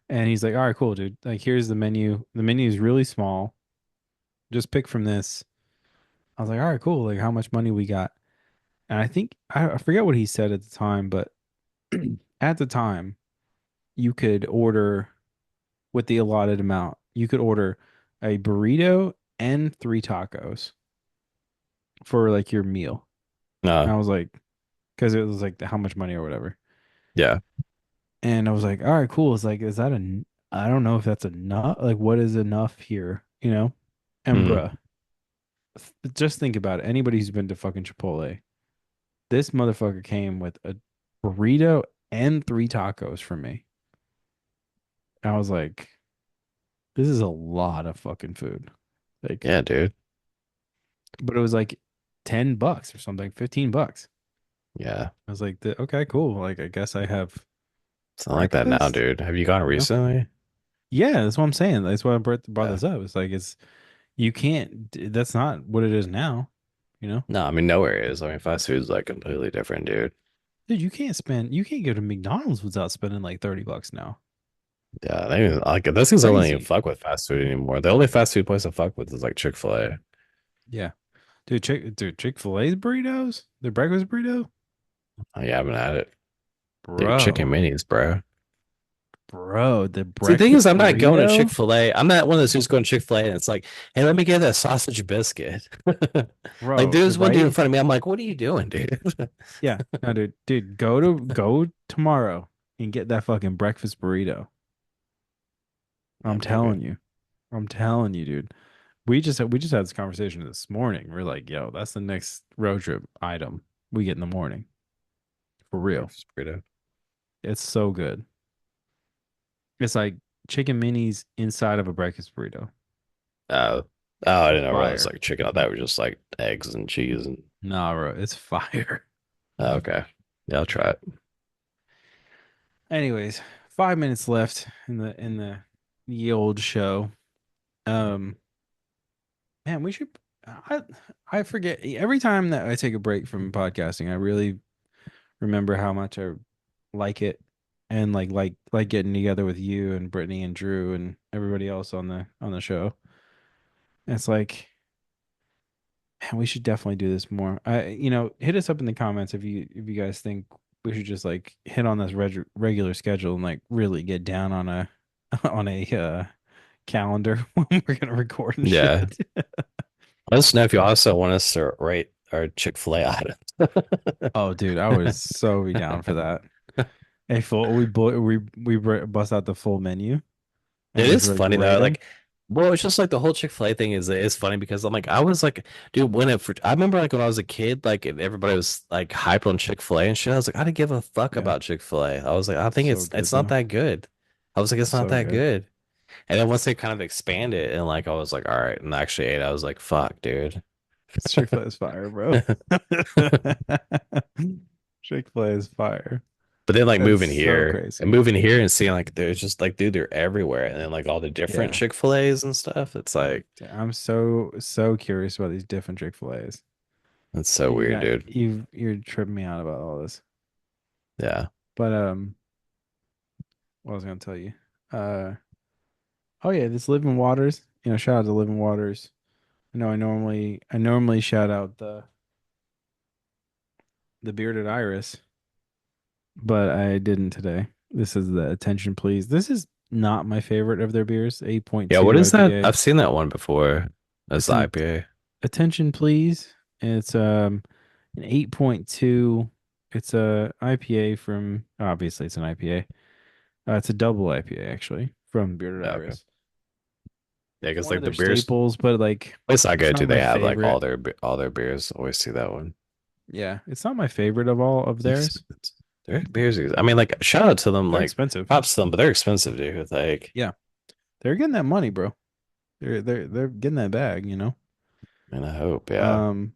And he's like, "All right, cool, dude. Like, here's the menu. The menu is really small. Just pick from this." I was like, "All right, cool. Like, how much money we got?" And I think I forget what he said at the time, but at the time, you could order with the allotted amount. You could order a burrito and three tacos for like your meal. And no, I was like, because it was like how much money or whatever. yeah, And I was like, all right, cool. It's like, is that a, I don't know if that's enough. Like, what is enough here, you know? And mm, bruh, just think about it. Anybody who's been to fucking Chipotle, this motherfucker came with a burrito and three tacos for me. I was like, this is a lot of fucking food. Like, yeah, dude, but it was like $10 or something, $15. yeah. I was like, okay, cool. Like, I guess I have It's not like that now, breakfast, dude. Have you gone you know? recently? Yeah, that's what I'm saying. That's why I brought Yeah. this up. It's like, you can't, that's not what it is now, you know? No, I mean, nowhere is. I mean, fast food's like completely different, dude. Dude, you can't go to McDonald's without spending like $30 now. Yeah, they even, like, those things I don't even Crazy. fuck with fast food anymore. The only fast food place I fuck with is like Chick-fil-A. Yeah. Chick-fil-A's burritos? Their breakfast burrito? I haven't had it. Dude, chicken Bro. minis, bro. Bro, the See, the thing is, breakfast I'm not going to burrito? Chick-fil-A. I'm not one of those who's going to Chick-fil-A and it's like, hey, let me get that sausage biscuit. Like, Bro, there's one dude in right? front of me. I'm like, what are you doing, dude? Yeah. No, dude, go tomorrow and get that fucking breakfast burrito. Yeah, I'm maybe. telling you. I'm telling you, dude. We just had this conversation this morning. We're like, yo, that's the next road trip item we get in the morning. For real. Breakfast burrito. It's so good. It's like chicken minis inside of a breakfast burrito. Oh, oh, I didn't realize Fire. like chicken. I thought it was just like eggs and cheese and. Nah, bro, it's fire. Oh, okay, yeah, I'll try it. Anyways, 5 minutes left in the old show. Um, man, we should. I I forget every time that I take a break from podcasting. I really remember how much I like it, and like getting together with you and Brittany and Drew and everybody else on the show. It's like, man, we should definitely do this more. Hit us up in the comments if you guys think we should just like hit on this regular schedule and like really get down on a on a calendar when we're gonna record and Yeah, shit. let us know if you also want us to rate our Chick-fil-A items. Oh, dude, I would so be down for that. A full we bust out the full menu It and just is like funny rate though. them. Like, well, it's just like the whole Chick-fil-A thing is funny because I'm like, I was like, dude, I remember like when I was a kid, like and everybody was like hyped on Chick-fil-A and shit. I was like, I didn't give a fuck Yeah, about Chick-fil-A. I was like, I think so it's good not though. that good. I was like, it's not So that good. good. And then once they kind of expanded and like I was like, all right, and I actually ate, I was like, fuck, dude. Chick-fil-A is fire, bro. Chick-fil-A is fire. But then like That's so and crazy. moving here and seeing like there's just like dude, they're everywhere. And then like all the different Yeah. Chick-fil-A's and stuff. It's like I'm so curious about these different Chick-fil-A's. it's so weird, dude. You're tripping me out about all this. Yeah. But what was I gonna tell you? Uh oh yeah, this Living Waters. Shout out to Living Waters. I normally shout out the Bearded Iris, but I didn't today. This is the Attention Please. This is not my favorite of their beers. Yeah, what 8.2 is that? IPA. I've seen that one before. That's It's the an IPA. Attention Please. It's an 8.2. It's a IPA from obviously it's an IPA. It's a double IPA actually from Bearded Yeah, okay. Iris. Yeah, because One of like the their beers staples, but like place I it's go not to, my they have like favorite. all their beers. Always see that one. Yeah, it's not my favorite of all of theirs. Their beers, I mean, like shout out to them, They're like expensive. props to them, but they're expensive, dude. Like, Yeah, they're getting that money, bro. They're getting that bag. and I hope, yeah, Um,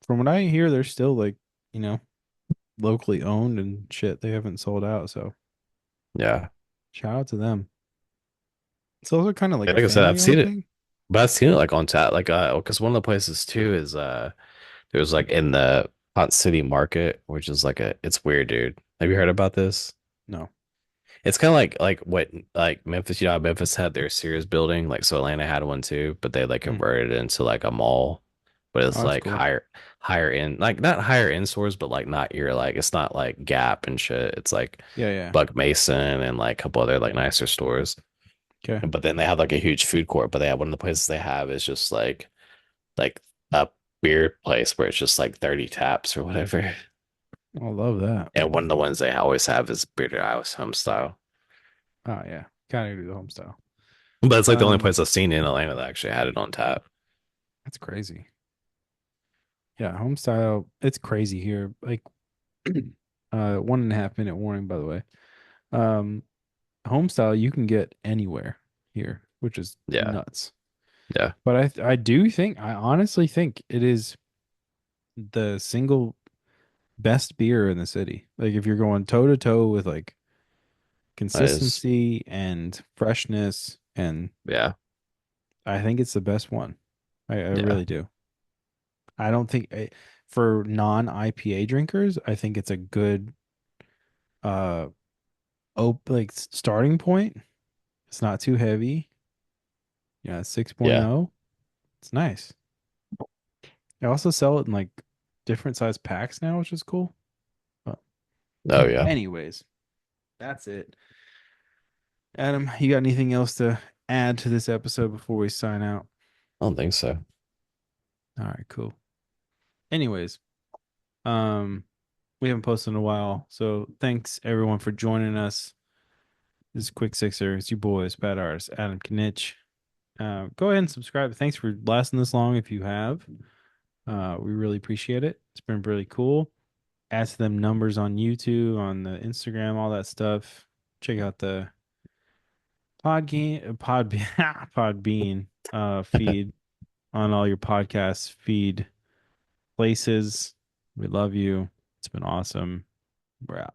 from what I hear, they're still like, you know, locally owned and shit. They haven't sold out, so yeah. shout out to them. It's also kind of like Yeah, a like I said, family I've seen owned it, thing. but I've seen it like on tap, like because one of the places too is there's like in the Pont City Market, which is like it's weird, dude. Have you heard about this? No. It's kind of like what like Memphis, you know, how Memphis had their Sears building, like so Atlanta had one too, but they like Mm. converted it into like a mall, but Oh, it's that's like cool. higher end, like not higher end stores, but like not your like it's not like Gap and shit. It's like Yeah, yeah. Buck Mason and like a couple other like nicer stores. Okay. But then they have like a huge food court, but they have one of the places they have is just like a beer place where it's just like 30 taps or whatever. I love that. And one of the ones they always have is Bearded Iris home style. Oh yeah, gotta do the home style. But it's like the only Um, place I've seen in Atlanta that actually had it on tap. that's crazy. Yeah, home style. It's crazy here. Like, 1.5 minute warning, by the way. Um, home style you can get anywhere here, which is Yeah. nuts. Yeah. But I honestly think it is the single best beer in the city. Like if you're going toe to toe with like That is, consistency and freshness, and yeah. I think it's the best one. I Yeah. really do. I don't think for non IPA drinkers, I think it's a good uh starting point. It's not too heavy. Yeah, 6.0. Yeah. It's nice. They also sell it in like different size packs now, which is cool. But Oh, yeah. anyways, that's it. Adam, you got anything else to add to this episode before we sign out? I don't think so. All right, cool. Anyways, um, we haven't posted in a while, so thanks everyone for joining us. This is Quick Sixer. It's you boys, Bad Artist, Adam Knitch. Go ahead and subscribe. Thanks for lasting this long if you have. We really appreciate it. It's been really cool. Ask them numbers on YouTube, on the Instagram, all that stuff. Check out the Podbean feed on all your podcast feed places. We love you. It's been awesome. We're out.